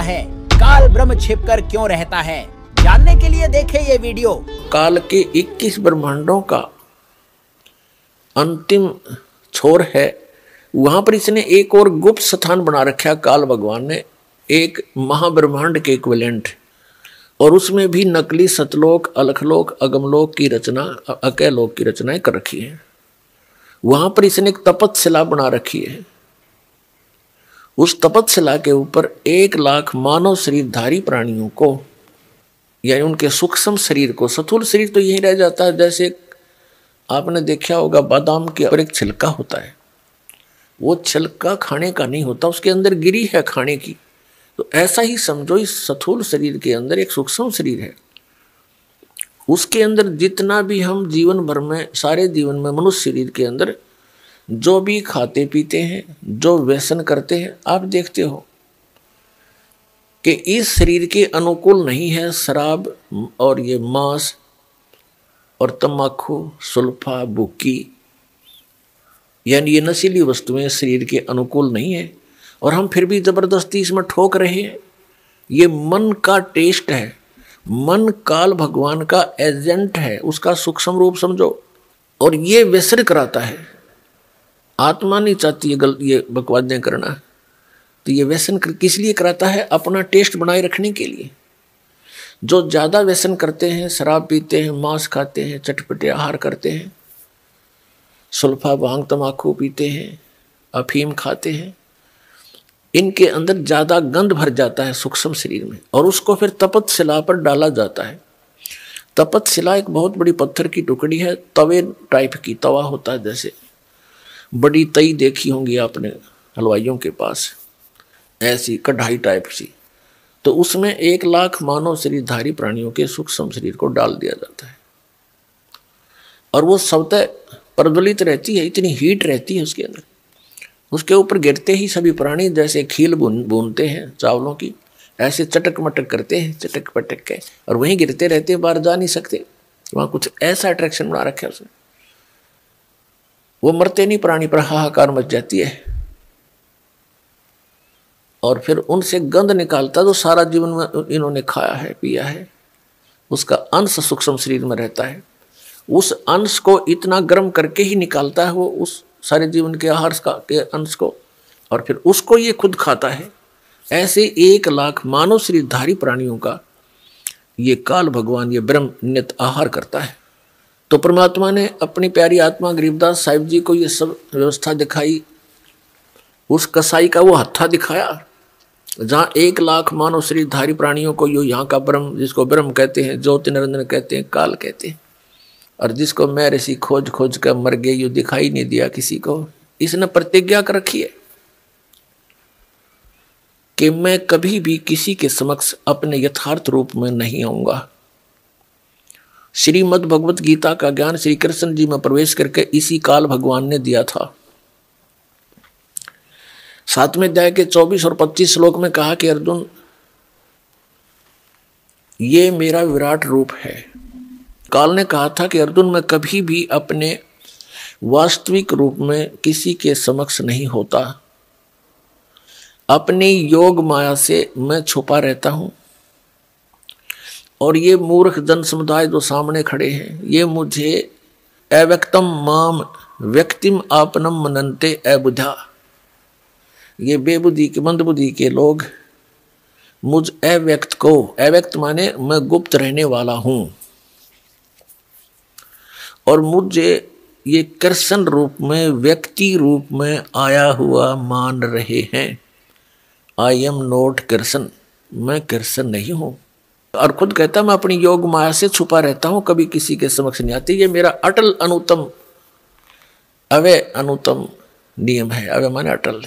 है? काल ब्रह्म छिपकर क्यों रहता है? जानने के लिए देखें ये वीडियो। काल के 21 ब्रह्मांडों का अंतिम छोर है, वहां पर इसने एक और गुप्त स्थान बना रखा। काल भगवान ने एक महाब्रह्मांड के इक्विवेलेंट, और उसमें भी नकली सतलोक, अलखलोक, अगमलोक की रचना, अकैलोक की रचनाएं कर रखी है। वहां पर इसने एक तपतशिला बना रखी है। उस तपतशिला के ऊपर 1 लाख मानव शरीरधारी प्राणियों को, यानी उनके सूक्ष्म शरीर को, स्थूल शरीर तो यही रह जाता है। जैसे आपने देखा होगा बादाम के ऊपर एक छिलका होता है, वो छिलका खाने का नहीं होता, उसके अंदर गिरी है खाने की। तो ऐसा ही समझो, इस स्थूल शरीर के अंदर एक सूक्ष्म शरीर है। उसके अंदर जितना भी हम जीवन भर में, सारे जीवन में मनुष्य शरीर के अंदर जो भी खाते पीते हैं, जो व्यसन करते हैं, आप देखते हो कि इस शरीर के अनुकूल नहीं है शराब और ये मांस और तम्बाकू, सुल्फा, बुक्की, यानी ये नशीली वस्तुएं शरीर के अनुकूल नहीं है, और हम फिर भी जबरदस्ती इसमें ठोक रहे हैं। ये मन का टेस्ट है। मन काल भगवान का एजेंट है, उसका सूक्ष्म रूप समझो, और ये व्यसन कराता है। आत्मा नहीं चाहती ये बकवादें करना, तो ये व्यसन किस लिए कराता है? अपना टेस्ट बनाए रखने के लिए। जो ज़्यादा व्यसन करते हैं, शराब पीते हैं, मांस खाते हैं, चटपटे आहार करते हैं, सुल्फा, भांग, तम्बाकू पीते हैं, अफीम खाते हैं, इनके अंदर ज़्यादा गंध भर जाता है सूक्ष्म शरीर में, और उसको फिर तपतशिला पर डाला जाता है। तपतशिला एक बहुत बड़ी पत्थर की टुकड़ी है, तवे टाइप की, तवा होता है जैसे, बड़ी तई देखी होंगी आपने हलवाइयों के पास, ऐसी कढ़ाई टाइप सी। तो उसमें 1 लाख मानव शरीरधारी प्राणियों के सूक्ष्म शरीर को डाल दिया जाता है, और वो स्वतः प्रज्वलित रहती है, इतनी हीट रहती है उसके अंदर। उसके ऊपर गिरते ही सभी प्राणी जैसे खील भूनते हैं चावलों की, ऐसे चटक मटक करते हैं, चटक पटक के, और वहीं गिरते रहते हैं, बाहर जा नहीं सकते। वहाँ कुछ ऐसा अट्रैक्शन बना रखा है उसने। वो मरते नहीं प्राणी, पर हाहाकार मच जाती है, और फिर उनसे गंध निकालता जो सारा जीवन में इन्होंने खाया है, पिया है, उसका अंश सूक्ष्म शरीर में रहता है। उस अंश को इतना गर्म करके ही निकालता है वो, उस सारे जीवन के आहार के अंश को, और फिर उसको ये खुद खाता है। ऐसे 1 लाख मानव शरीरधारी प्राणियों का ये काल भगवान, ये ब्रह्म नित आहार करता है। तो परमात्मा ने अपनी प्यारी आत्मा गरीबदास साहिब जी को ये सब व्यवस्था दिखाई। उस कसाई का वो हत्था दिखाया, जहाँ 1 लाख मानव शरीरधारी प्राणियों को यो यहाँ का ब्रह्म, जिसको ब्रह्म कहते हैं, ज्योति निरंजन कहते हैं, काल कहते हैं, और जिसको मैं ऋषि खोज खोज कर मर गए, यो दिखाई नहीं दिया किसी को। इसने प्रतिज्ञा कर रखी है कि मैं कभी भी किसी के समक्ष अपने यथार्थ रूप में नहीं आऊंगा। श्रीमद् भगवत गीता का ज्ञान श्री कृष्ण जी में प्रवेश करके इसी काल भगवान ने दिया था। 7वें अध्याय के 24 और 25 श्लोक में कहा कि अर्जुन, ये मेरा विराट रूप है। काल ने कहा था कि अर्जुन, मैं कभी भी अपने वास्तविक रूप में किसी के समक्ष नहीं होता, अपनी योग माया से मैं छुपा रहता हूं, और ये मूर्ख जन समुदाय जो सामने खड़े हैं, ये मुझे अव्यक्तम माम व्यक्तिम आपनम मनन्ते अबुधा, ये बेबुद्धि के, मंदबुद्धि के लोग मुझ अव्यक्त को, अव्यक्त माने मैं गुप्त रहने वाला हूं, और मुझे ये कृष्ण रूप में, व्यक्ति रूप में आया हुआ मान रहे हैं। आई एम नॉट कृष्ण, मैं कृष्ण नहीं हूं। और खुद कहता मैं अपनी योग माया से छुपा रहता हूं, कभी किसी के समक्ष नहीं आती। ये मेरा अटल अनुतम, अवय अनुतम नियम है। अवय माने अटल।